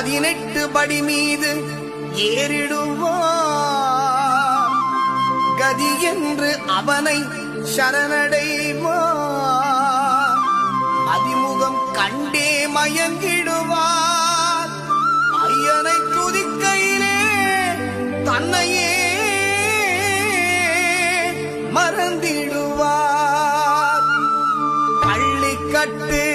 18 படி மீது ஏறிடுவார். கதி என்று அவனை சரணடைவார். அதிமுகம் கண்டே மயங்கிடுவார். ஐயனை துதிக்கையிலே தன்னையே மறந்திடுவார். பள்ளிக்கட்டு